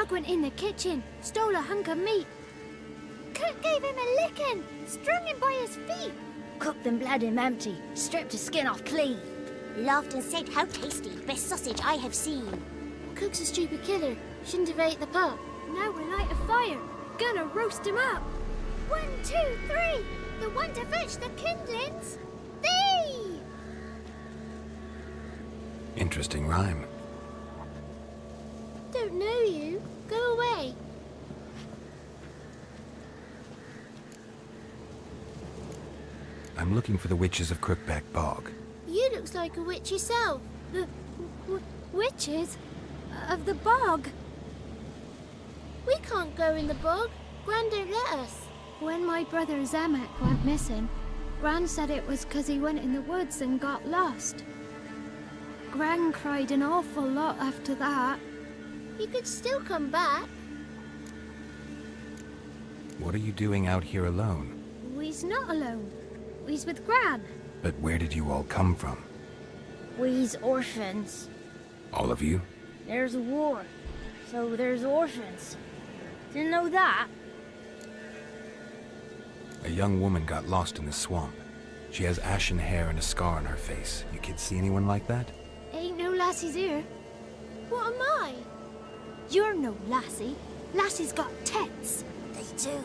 Pug went in the kitchen, stole a hunk of meat. Cook gave him a licking, strung him by his feet. Cooked and bled him empty, stripped his skin off clean. Laughed and said how tasty, best sausage I have seen. Cook's a stupid killer, shouldn't have ate the pug. Now we'll light a fire, gonna roast him up. 1, 2, 3, the one to fetch the kindlings. Thee! Interesting rhyme. Don't know you. Go away. I'm looking for the witches of Crookback Bog. You looks like a witch yourself. The witches of the bog. We can't go in the bog. Gran don't let us. When my brother Zamek went missing, Gran said it was 'cause he went in the woods and got lost. Gran cried an awful lot after that. He could still come back. What are you doing out here alone? We's not alone. We's with Gran. But where did you all come from? We's orphans. All of you? There's a war, so there's orphans. Didn't know that? A young woman got lost in the swamp. She has ashen hair and a scar on her face. You kids see anyone like that? Ain't no lassies here. What am I? You're no lassie. Lassie's got tits. They do.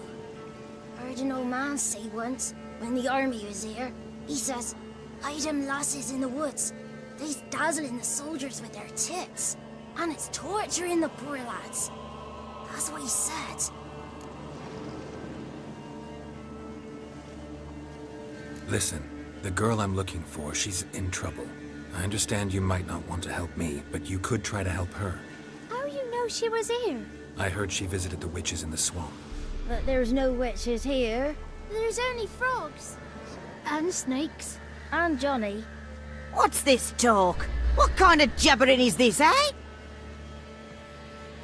Heard an old man say once, when the army was here, he says, hide them lasses in the woods. They's dazzling the soldiers with their tits. And it's torturing the poor lads. That's what he said. Listen, the girl I'm looking for, she's in trouble. I understand you might not want to help me, but you could try to help her. How you know she was here? I heard she visited the witches in the swamp. But there's no witches here. There's only frogs. And snakes. And Johnny. What's this talk? What kind of jabbering is this, eh?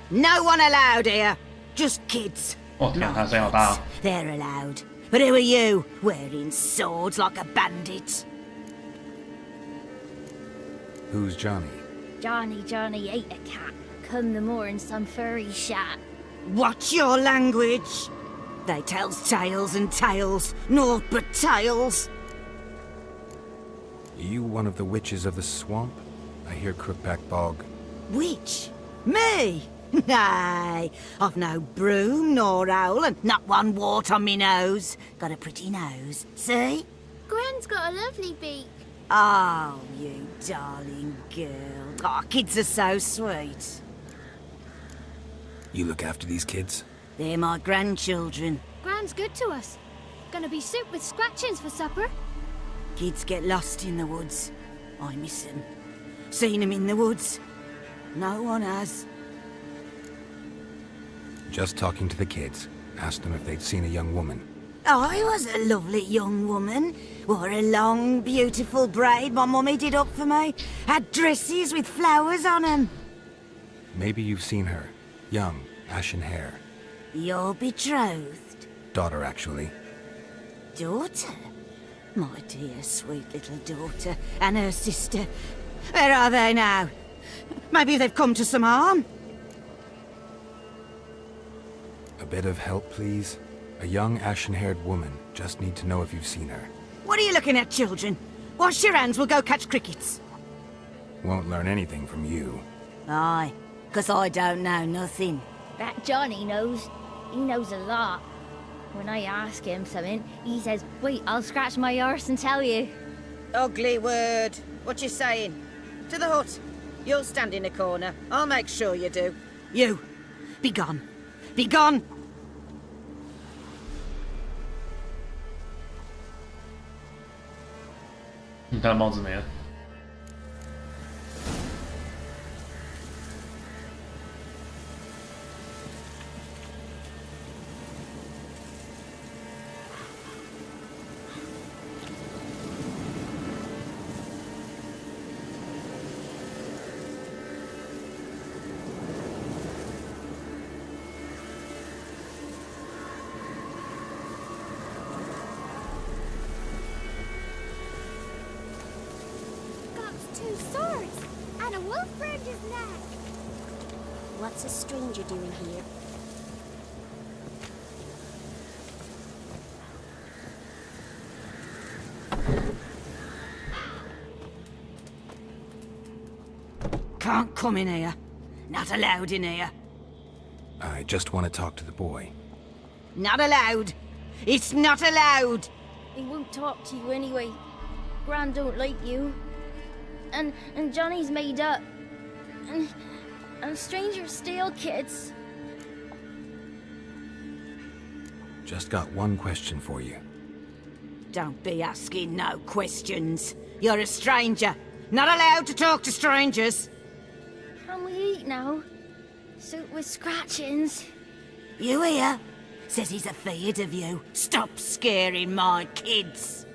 No one allowed here. Just kids. 哦，天啊，他声音好大哦！ They're allowed. But who are you, wearing swords like a bandit? Who's Johnny? Johnny ate a cat. Come the moor in some furry shat. Watch your language. They tells tales and tales, naught but tales. Are you one of the witches of the swamp? I hear Crookback Bog. Witch? Me? Nay, I've no broom nor owl and not one wart on me nose. Got a pretty nose, see? Gran's got a lovely beak. Oh, you darling girl. Oh, kids are so sweet. You look after these kids? They're my grandchildren. Gran's good to us. Gonna be soup with scratchings for supper. Kids get lost in the woods. I miss them. Seen them in the woods. No one has. Just talking to the kids. Asked them if they'd seen a young woman. I was a lovely young woman. Wore a long, beautiful braid my mummy did up for me. Had dresses with flowers on them. Maybe you've seen her. Young, ashen hair. You're betrothed? Daughter, actually. Daughter? My dear, sweet little daughter. And her sister. Where are they now? Maybe they've come to some harm? A bit of help, please? A young, ashen-haired woman. Just need to know if you've seen her. What are you looking at, children? Wash your hands, we'll go catch crickets. Won't learn anything from you. Aye, 'cause I don't know nothing. That Johnny knows. He knows a lot. When I ask him something, he says, wait, I'll scratch my arse and tell you. Ugly word. What you saying? To the hut. You'll stand in a corner. I'll make sure you do. You, be gone. Be gone!他的帽子没了。Got 2 swords and a wolf round his neck. What's a stranger doing here? Can't come in here. Not allowed in here. I just want to talk to the boy. Not allowed. It's not allowed. He won't talk to you anyway. Gran don't like you. And Johnny's made up. And strangers steal kids. Just got one question for you. Don't be asking no questions. You're a stranger. Not allowed to talk to strangers. Can we eat now? Soup with scratchings. You hear? Says he's afeard of you. Stop scaring my kids.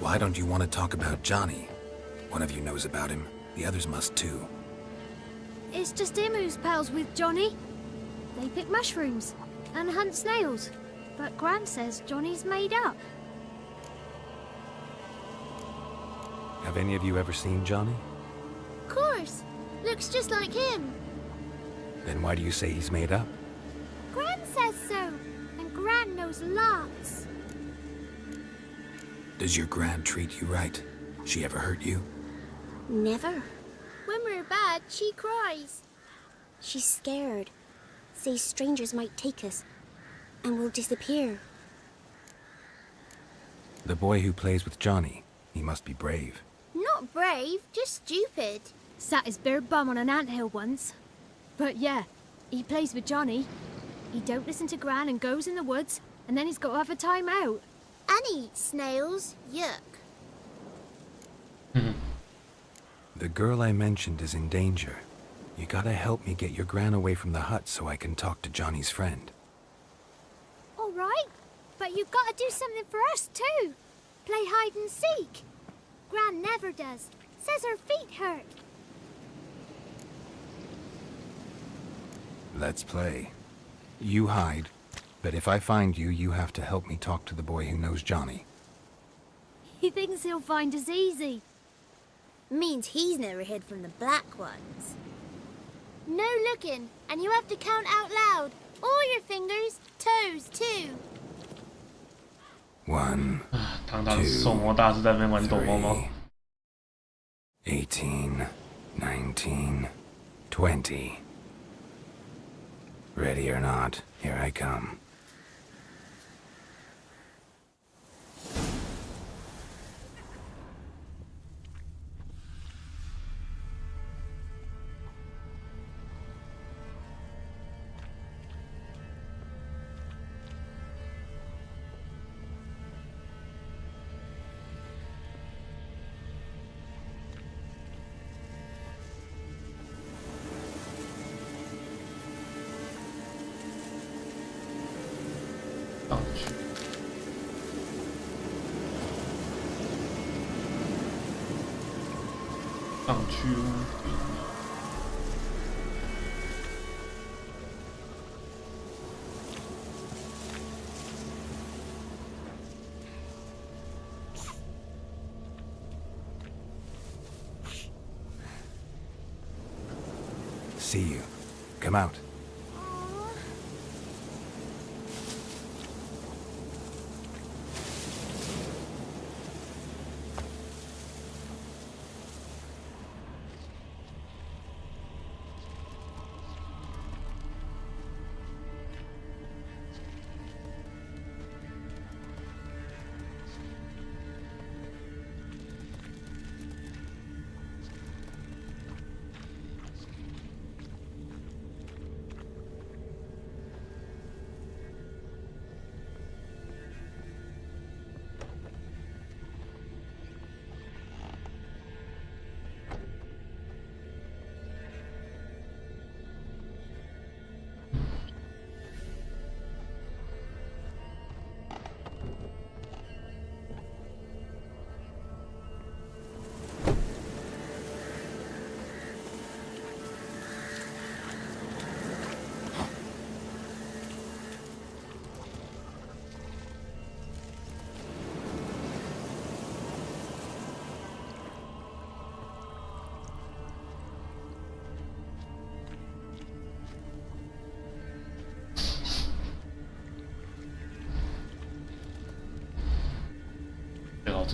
Why don't you want to talk about Johnny? One of you knows about him. The others must too. It's just him who's pals with Johnny. They pick mushrooms and hunt snails. But Gran says Johnny's made up. Have any of you ever seen Johnny? Of course. Looks just like him. Then why do you say he's made up? Gran says so. And Gran knows lots. Does your Gran treat you right? She ever hurt you? Never. When we're bad, she cries. She's scared. Says strangers might take us. And we'll disappear. The boy who plays with Johnny, he must be brave. Not brave, just stupid. Sat his bare bum on an anthill once. But yeah, he plays with Johnny. He don't listen to Gran and goes in the woods, and then he's got to have a time out. And he eats snails. Yuck. The girl I mentioned is in danger. You gotta help me get your Gran away from the hut so I can talk to Johnny's friend. All right, but you've got to do something for us too. Play hide and seek. Gran never does. Says her feet hurt. Let's play. You hide, but if I find you, you have to help me talk to the boy who knows Johnny. He thinks he'll find us easy. Means he's never hid from the black ones. No looking, and you have to count out loud. All your fingers, toes too. 1, 堂堂手魔大师在那边玩抖猫猫。 18, 19, 20. Ready or not, here I come.上去屋顶。 See you. Come out.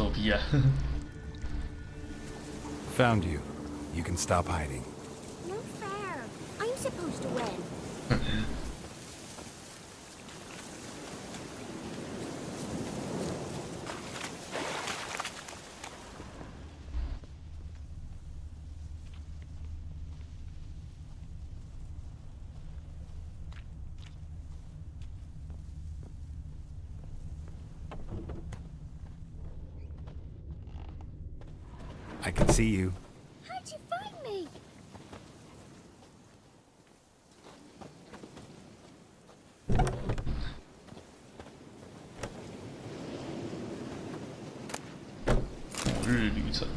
作弊啊。Found you. You can stop hiding. No fair. I'm supposed to win. I can see you. How'd you find me?《某日旅程》。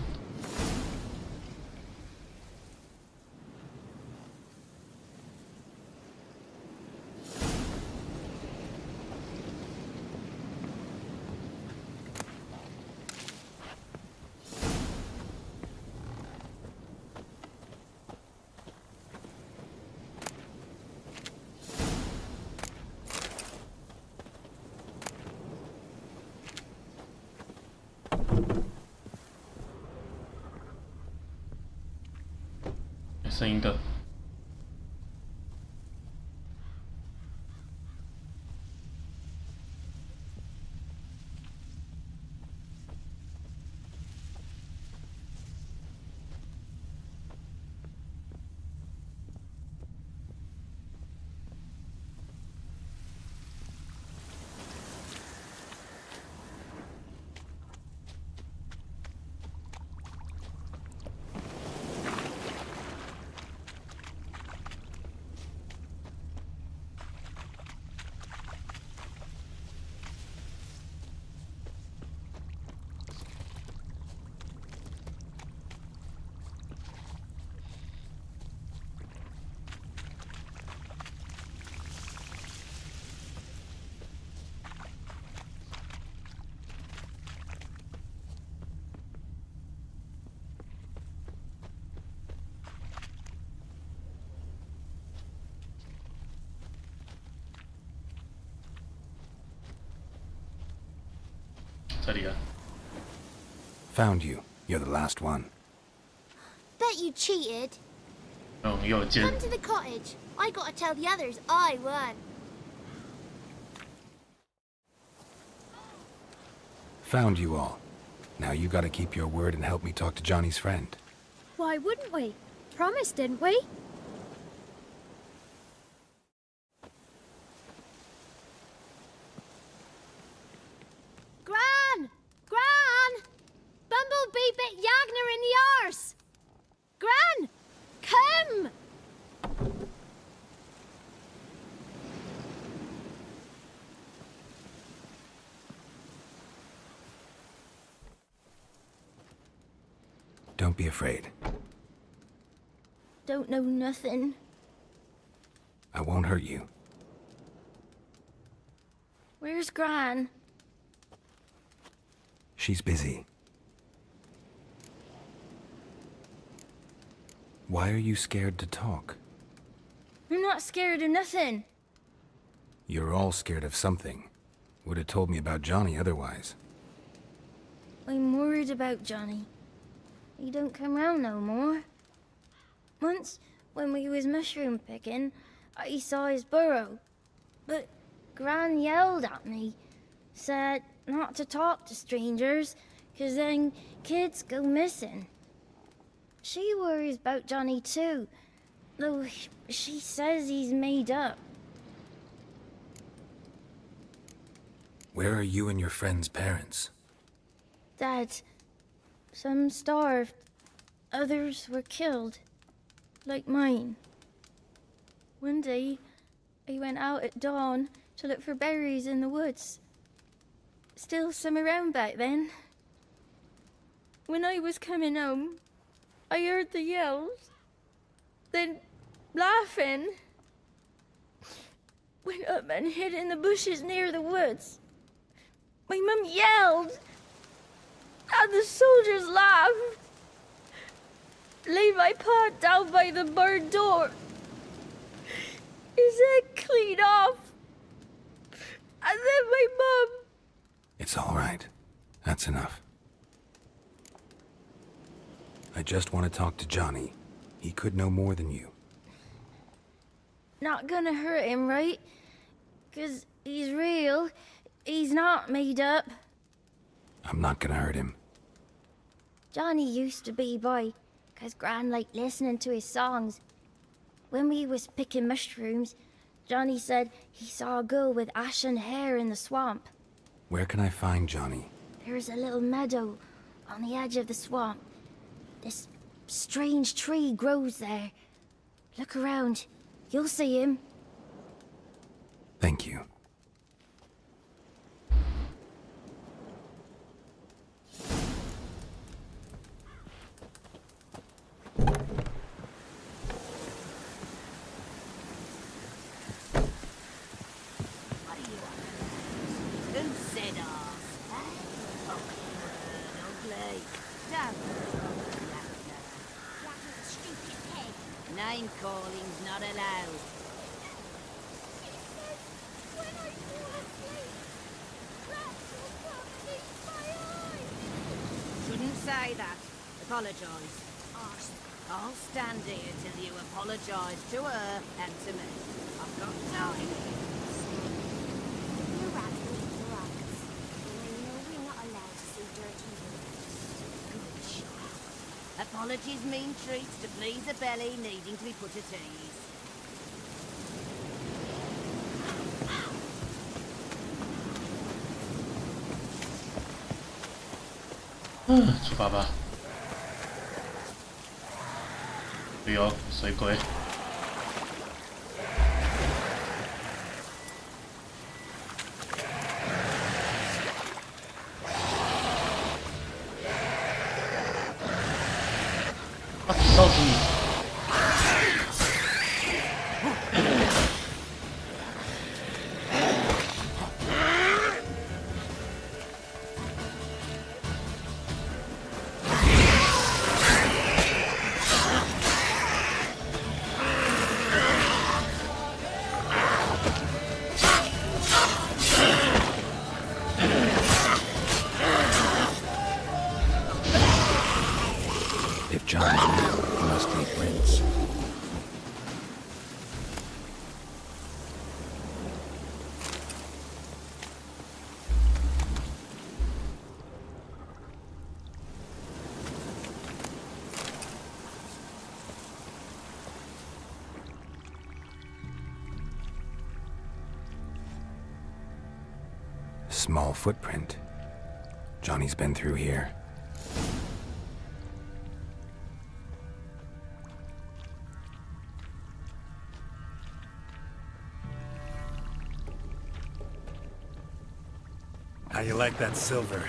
有声音的。这里啊。Found you. You're the last one. Bet you cheated. 哦，你有剑。 Come to the cottage. I gotta tell the others I won. Found you all. Now you gotta keep your word and help me talk to Johnny's friend. Why wouldn't we? Promised, didn't we? Gran! Gran! Bumblebee bit Yagner in the arse! Gran! Come! Don't be afraid. Don't know nothing. I won't hurt you. Where's Gran? She's busy. Why are you scared to talk? I'm not scared of nothing. You're all scared of something. Would have told me about Johnny otherwise. I'm worried about Johnny. He don't come round no more. Once, when we was mushroom picking, I saw his burrow. But Gran yelled at me, said not to talk to strangers, 'cause then kids go missing. She worries about Johnny too, though she says he's made up. Where are you and your friend's parents? Dad, some starved, others were killed, like mine. One day, I went out at dawn to look for berries in the woods. Still some around back then. When I was coming home, I heard the yells, then laughing. Went up and hid in the bushes near the woods. My mum yelled, and the soldiers laughed. Laid my pa down by the barn door. His head clean off. And then my mum. It's all right. That's enough. I just want to talk to Johnny. He could know more than you. Not gonna hurt him, right? 'Cause he's real. He's not made up. I'm not gonna hurt him. Johnny used to be boy, 'cause Gran liked listening to his songs. When we was picking mushrooms, Johnny said he saw a girl with ashen hair in the swamp. Where can I find Johnny? There's a little meadow on the edge of the swamp. This strange tree grows there. Look around. You'll see him. Thank you. Name calling's not allowed. When I fall asleep, rats will come and eat my eyes. Shouldn't say that. Apologise. I'll stand here till you apologise to her and to me. I've got time. The rats will eat the rats. And I know we're not allowed to see dirty rats. Good child. Apologies mean treats to please a belly needing to be put at ease.嗯，出发吧。对哦，水鬼。啊，烧死你！ If John's real, he must be Prince. Small footprint. Johnny's been through here. How you like that silver?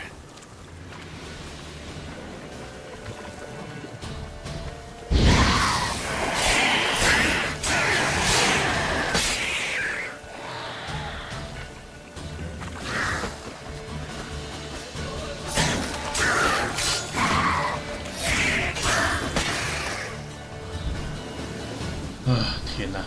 Ah, 天哪！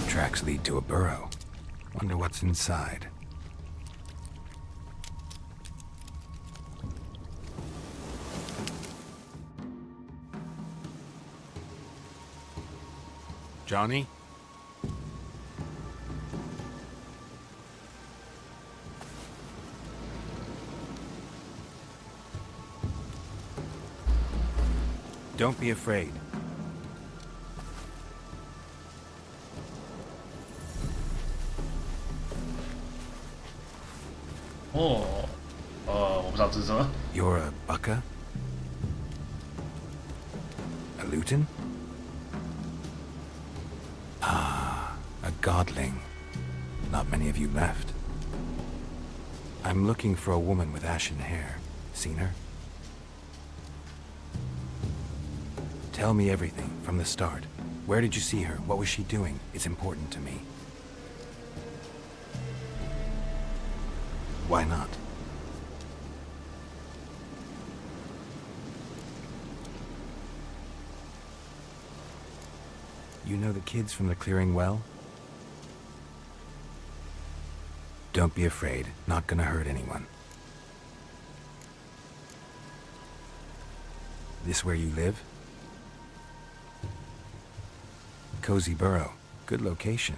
Tracks lead to a burrow. Wonder what's inside. Johnny? Don't be afraid. Oh, 我不知道这是什么。 You're a Bucka? A Luton? Ah, a godling. Not many of you left. I'm looking for a woman with ashen hair. Seen her? Tell me everything, from the start. Where did you see her? What was she doing? It's important to me. Why not? You know the kids from the clearing well? Don't be afraid. Not gonna hurt anyone. This where you live? Cozy Burrow. Good location.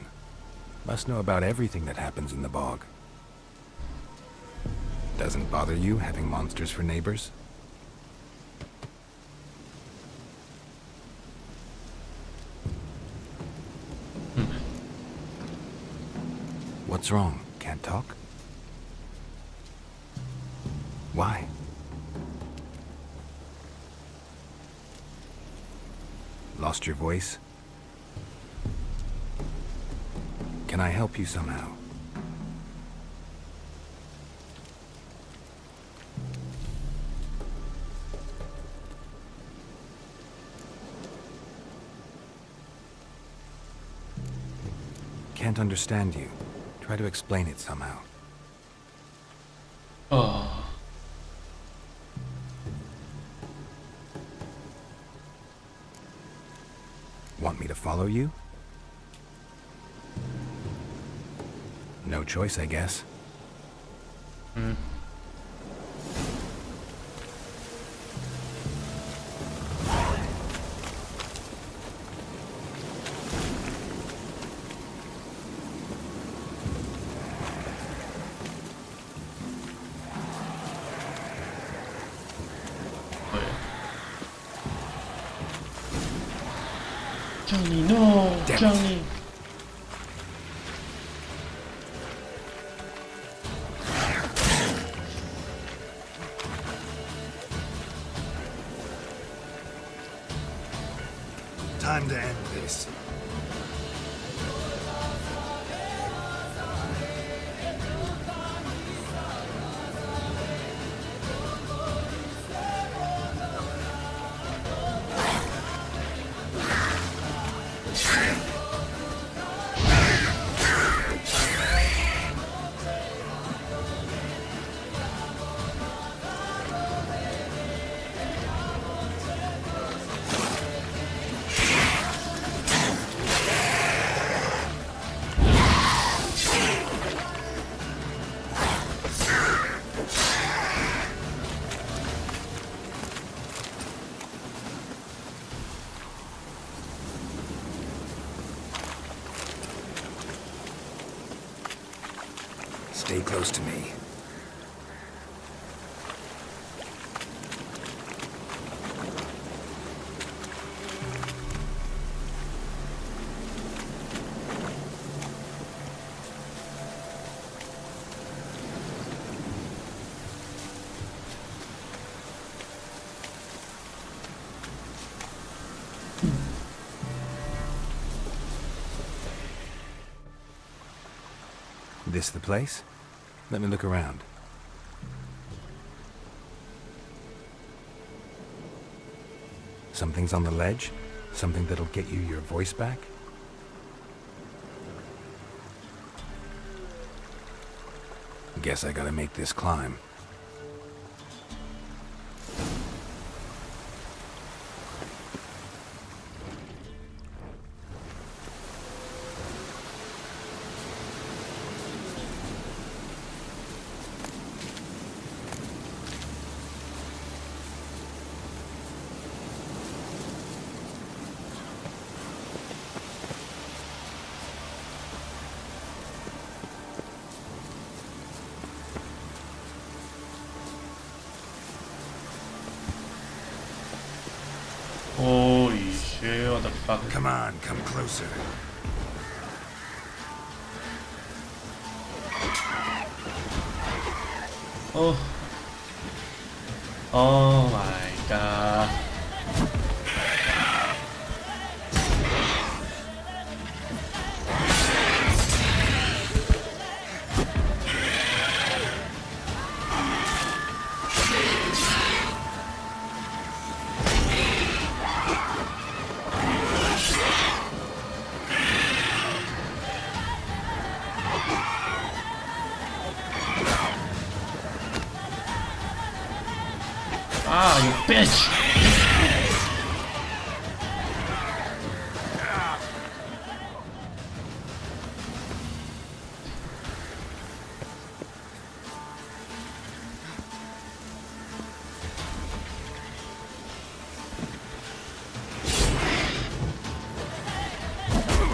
Must know about everything that happens in the bog. Doesn't bother you having monsters for neighbors? What's wrong? Can't talk? Why? Lost your voice? Can I help you somehow? Can't understand you. Try to explain it somehow. Oh. Want me to follow you? No choice, I guess. Hmm. 对。降临哦，降临。 Time to end this. Stay close to me. This the place? Let me look around. Something's on the ledge? Something that'll get you your voice back? Guess I gotta make this climb. Fuck. Come on, come closer. Oh. Oh my god. Ah, you bitch!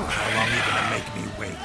How long are you gonna make me wait?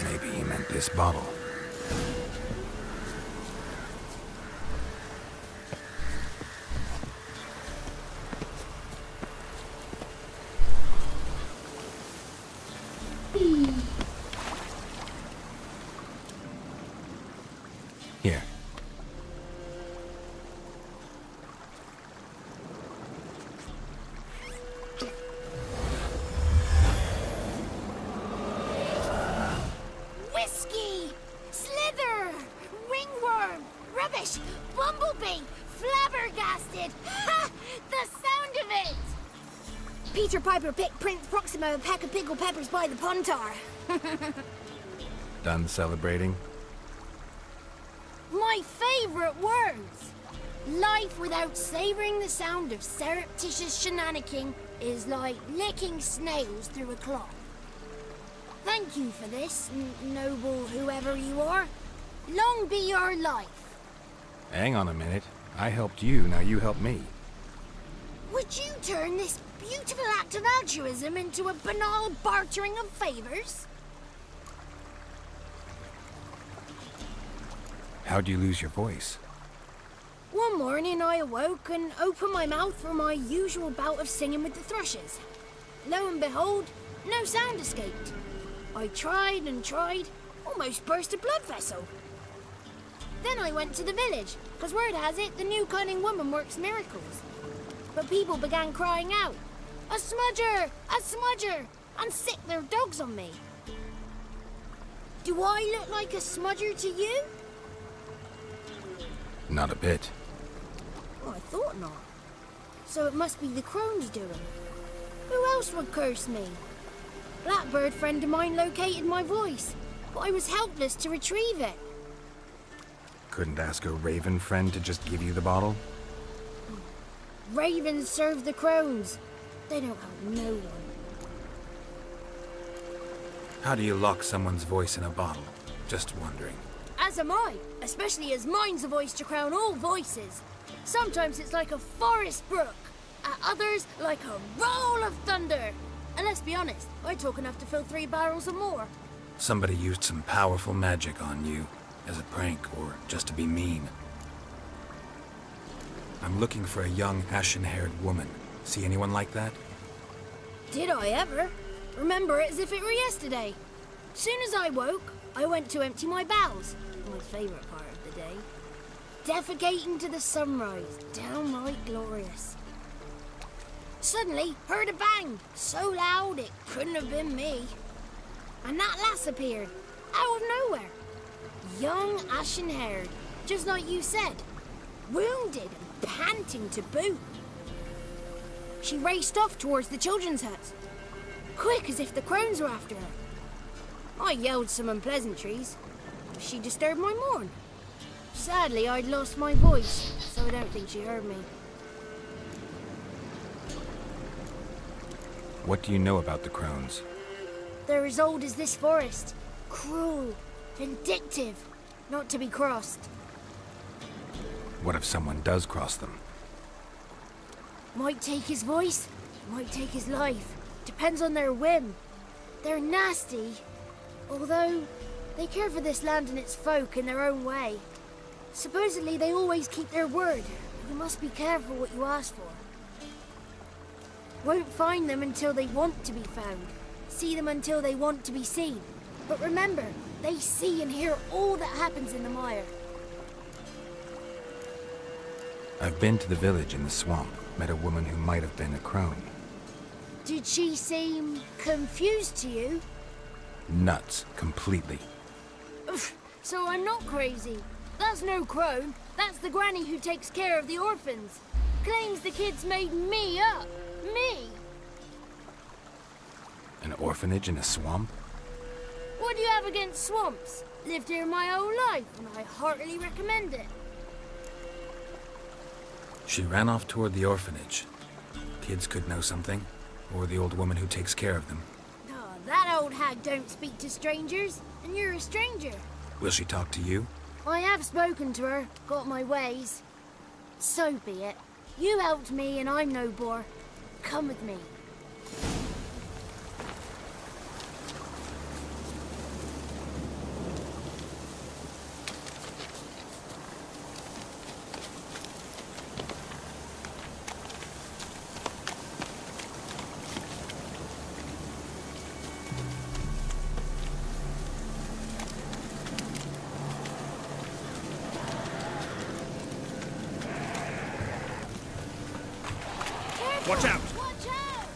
Maybe he meant this bottle. Here. Whiskey! Slither! Ringworm! Rubbish! Bumblebee! Flabbergasted! Ha! The sound of it! Peter Piper picked Prince Proximo a pack of pickled peppers by the Pontar. Done celebrating? My favourite words! Life without savouring the sound of surreptitious shenanigans is like licking snails through a cloth. Thank you for this, noble whoever you are. Long be your life. Hang on a minute. I helped you, now you help me. Would you turn this beautiful act of altruism into a banal bartering of favours? How'd you lose your voice? One morning I awoke and opened my mouth for my usual bout of singing with the thrushes. Lo and behold, no sound escaped. I tried and tried, almost burst a blood vessel. Then I went to the village, because word has it the new cunning woman works miracles. But people began crying out, "A smudger! A smudger!" and sicked their dogs on me. Do I look like a smudger to you? Not a bit. Well, I thought not. So it must be the crone's doing. Who else would curse me? Blackbird friend of mine located my voice, but I was helpless to retrieve it. Couldn't ask a raven friend to just give you the bottle? Ravens serve the crones. They don't help no one. How do you lock someone's voice in a bottle? Just wondering. As am I, especially as mine's a voice to crown all voices. Sometimes it's like a forest brook, at others like a roll of thunder. And let's be honest, I talk enough to fill 3 barrels or more. Somebody used some powerful magic on you, as a prank or just to be mean. I'm looking for a young, ashen-haired woman. See anyone like that? Did I ever? Remember it as if it were yesterday. Soon as I woke, I went to empty my bowels. My favourite part of the day. Defecating to the sunrise. Downright glorious. Suddenly, heard a bang. So loud it couldn't have been me. And that lass appeared. Out of nowhere. Young, ashen-haired. Just like you said. Wounded and panting to boot. She raced off towards the children's hut. Quick as if the crones were after her. I yelled some unpleasantries. She disturbed my morn. Sadly, I'd lost my voice, so I don't think she heard me. What do you know about the crones? They're as old as this forest. Cruel, vindictive, not to be crossed. What if someone does cross them? Might take his voice, might take his life. Depends on their whim. They're nasty, although they care for this land and its folk in their own way. Supposedly they always keep their word. You must be careful what you ask for. Won't find them until they want to be found. See them until they want to be seen. But remember, they see and hear all that happens in the mire. I've been to the village in the swamp, met a woman who might have been a crone. Did she seem confused to you? Nuts, completely. So I'm not crazy. That's no crone. That's the granny who takes care of the orphans. Claims the kids made me up. Me! An orphanage in a swamp? What do you have against swamps? Lived here my whole life, and I heartily recommend it. She ran off toward the orphanage. Kids could know something, or the old woman who takes care of them. Oh, that old hag don't speak to strangers, and you're a stranger. Will she talk to you? I have spoken to her, got my ways. So be it. You helped me, and I'm no bore. Come with me. Watch out! Watch out!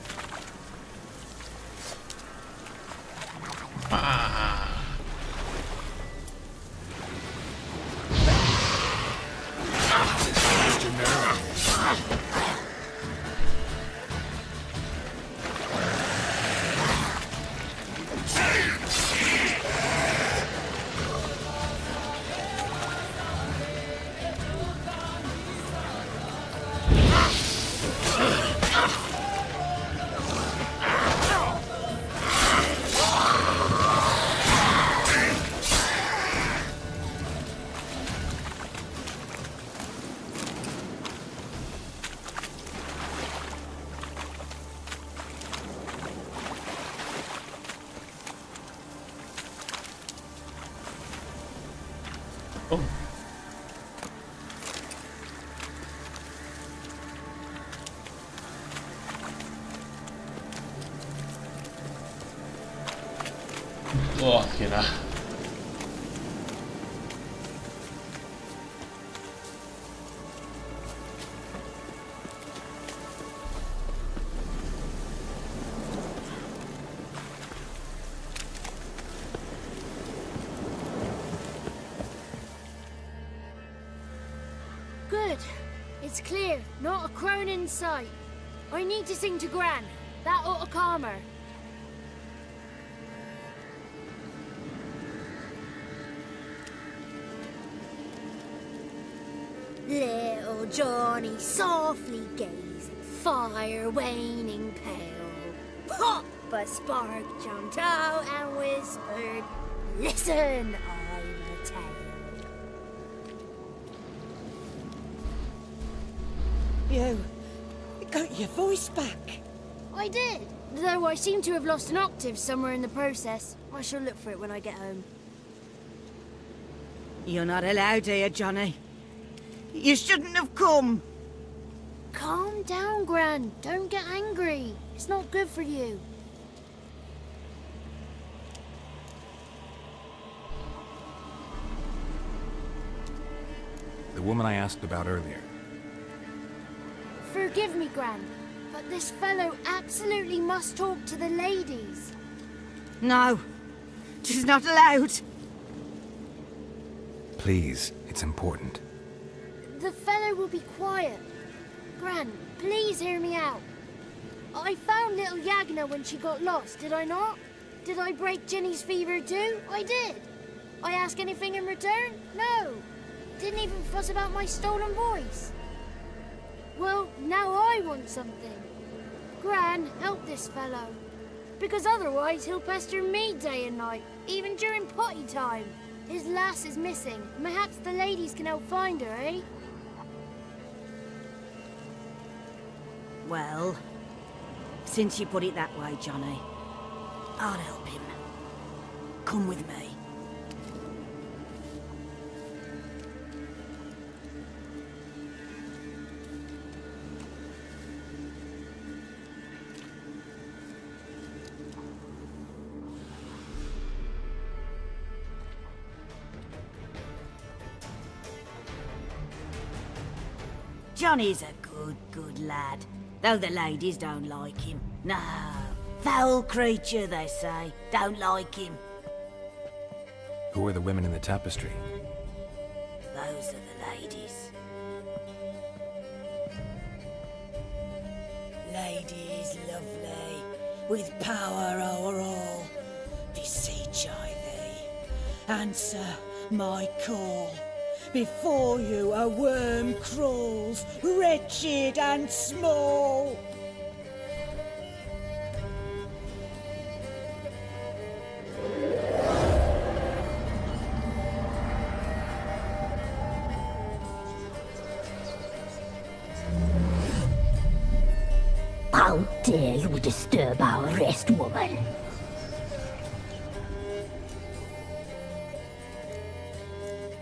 Oh. Wah, kira. Good. It's clear. Not a crone in sight. I need to sing to Gran. That ought to calm her. Little Johnny softly gazed, fire waning pale. Pop! A spark jumped out and whispered, "Listen, I'm a tale." You got your voice back. I did. Though I seem to have lost an octave somewhere in the process. I shall look for it when I get home. You're not allowed here, Johnny. You shouldn't have come. Calm down, Gran. Don't get angry. It's not good for you. The woman I asked about earlier. Forgive me, Gran, but this fellow absolutely must talk to the ladies. No. She's not allowed. Please, it's important. The fellow will be quiet. Gran, please hear me out. I found little Yagna when she got lost, did I not? Did I break Ginny's fever too? I did. I ask anything in return? No. Didn't even fuss about my stolen voice. Well, now I want something. Gran, help this fellow. Because otherwise he'll pester me day and night, even during potty time. His lass is missing. Perhaps the ladies can help find her, eh? Well, since you put it that way, Johnny, I'll help him. Come with me. Johnny's a good lad, though the ladies don't like him. No, foul creature, they say. Don't like him. Who are the women in the tapestry? Those are the ladies. Ladies lovely, with power o'er all. Beseech I thee, answer my call. Before you a worm crawls, wretched and small. How dare you disturb our rest, woman?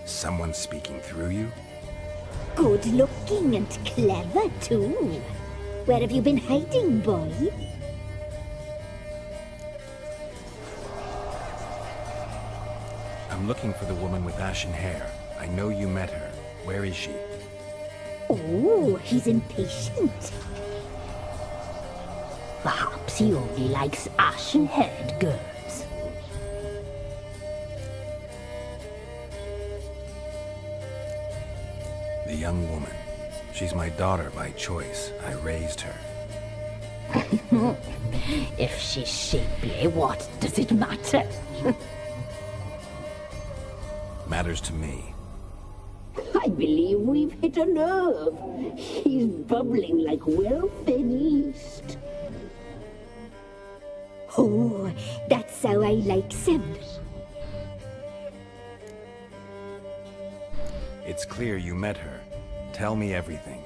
Someone speaking through you? Good looking and clever, too. Where have you been hiding, boy? I'm looking for the woman with ashen hair. I know you met her. Where is she? Oh, he's impatient. Perhaps he only likes ashen-haired girls. The young woman. She's my daughter by choice. I raised her. If she's shapely, what does it matter? Matters to me. I believe we've hit a nerve. He's bubbling like well-fed yeast. Oh, that's how I like him. It's clear you met her. Tell me everything.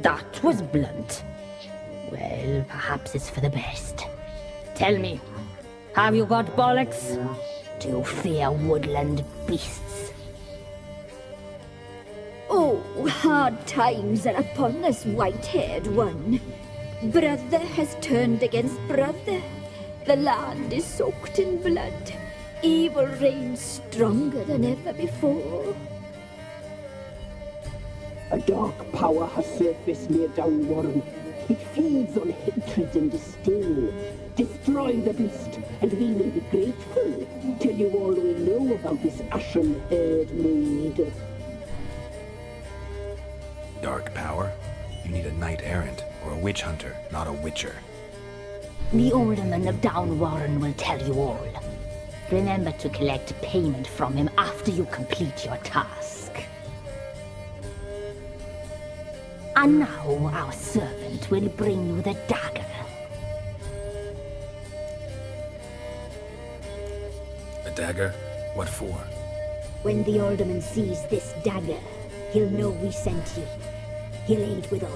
That was blunt. Well, perhaps it's for the best. Tell me, have you got bollocks? Do you fear woodland beasts? Oh, hard times are upon us, white-haired one. Brother has turned against brother. The land is soaked in blood. Evil reigns stronger than ever before. A dark power has surfaced near Downwarren. It feeds on hatred and disdain. Destroy the beast, and we will be grateful. Tell you all we know about this ashen-haired maid. Dark power? You need a knight-errant or a witch hunter, not a witcher. The alderman of Downwarren will tell you all. Remember to collect payment from him after you complete your task. And now our servant will bring you the dagger. A dagger? What for? When the alderman sees this dagger, he'll know we sent you. He'll aid with all.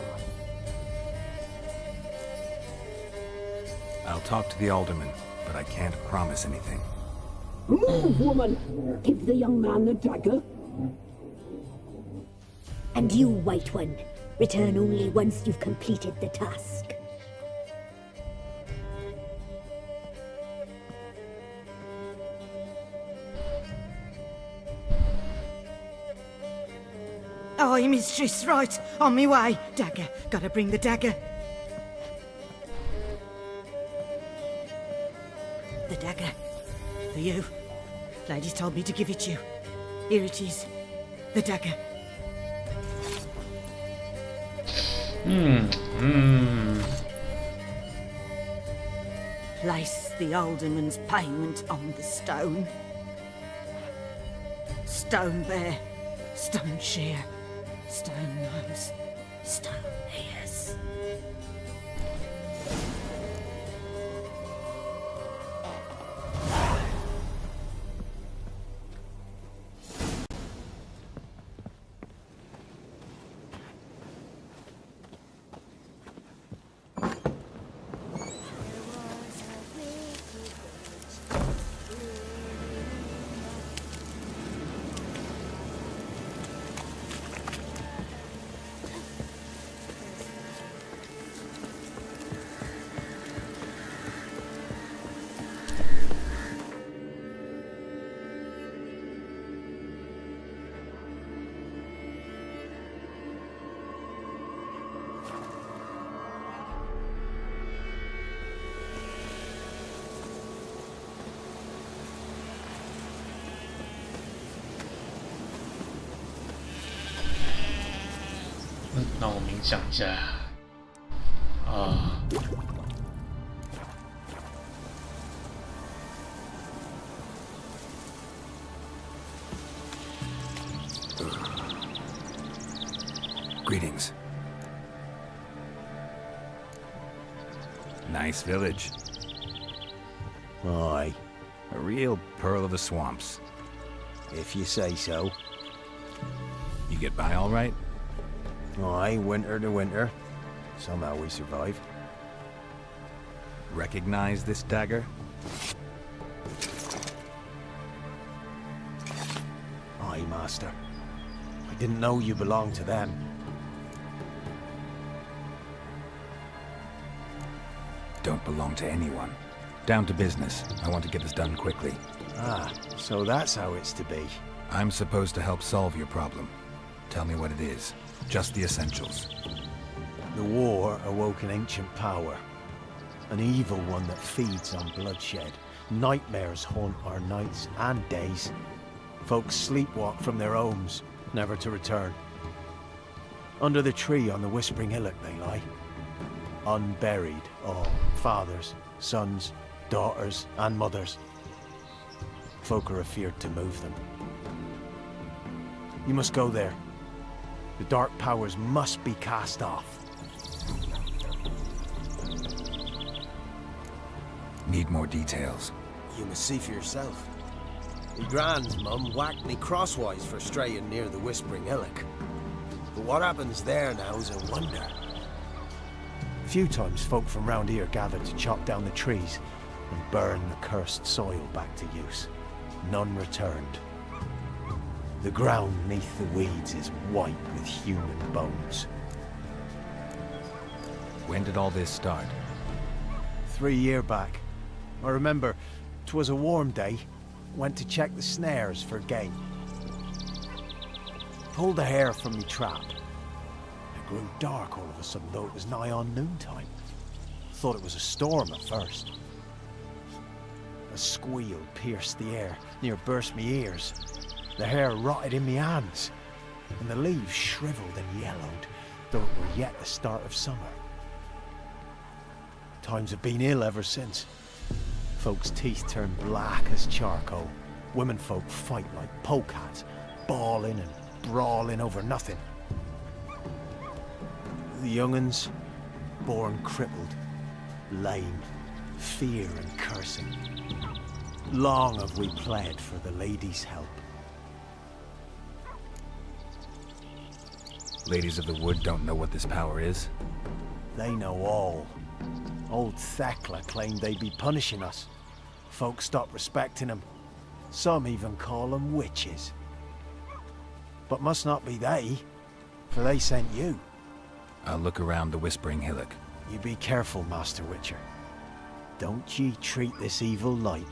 I'll talk to the alderman, but I can't promise anything. Move, woman! Give the young man the dagger. And you, White One, return only once you've completed the task. Aye, mistress, right. On me way. Dagger. Gotta bring the dagger. The dagger. For you. Ladies told me to give it you. Here it is. The dagger. Place the alderman's payment on the stone. Stone bear. Stone shear. Stone nose, stone ears.让我冥想一下。Greetings. Nice village. Aye, A real pearl of the swamps. if you say so. You get by all right? Aye, winter to winter. Somehow we survive. Recognize this dagger? Aye, master. I didn't know you belonged to them. Don't belong to anyone. Down to business. I want to get this done quickly. Ah, so that's how it's to be. I'm supposed to help solve your problem. Tell me what it is. Just the essentials. The war awoke an ancient power. An evil one that feeds on bloodshed. Nightmares haunt our nights and days. Folks sleepwalk from their homes, never to return. Under the tree on the Whispering Hillock they lie. Unburied, all fathers, sons, daughters, and mothers. Folk are afeared to move them. You must go there. The dark powers must be cast off. Need more details. You must see for yourself. Me grand's mum whacked me crosswise for straying near the Whispering Hillock. But what happens there now is a wonder. A few times folk from round here gathered to chop down the trees and burn the cursed soil back to use. None returned. The ground neath the weeds is white with human bones. When did all this start? 3 years back. I remember 'twas a warm day. Went to check the snares for game. Pulled the hair from me trap. It grew dark all of a sudden, though it was nigh on noontime. Thought it was a storm at first. A squeal pierced the air, near burst me ears. The hair rotted in me hands, and the leaves shriveled and yellowed, though it were yet the start of summer. Times have been ill ever since. Folks' teeth turn black as charcoal. Womenfolk fight like polecats, bawling and brawling over nothing. The young'uns, born crippled, lame, fear and cursing. Long have we pled for the lady's help. Ladies of the Wood don't know what this power is? They know all. Old Thekla claimed they'd be punishing us. Folks stopped respecting them. Some even call them witches. But must not be they, for they sent you. I'll look around the Whispering Hillock. You be careful, Master Witcher. Don't ye treat this evil light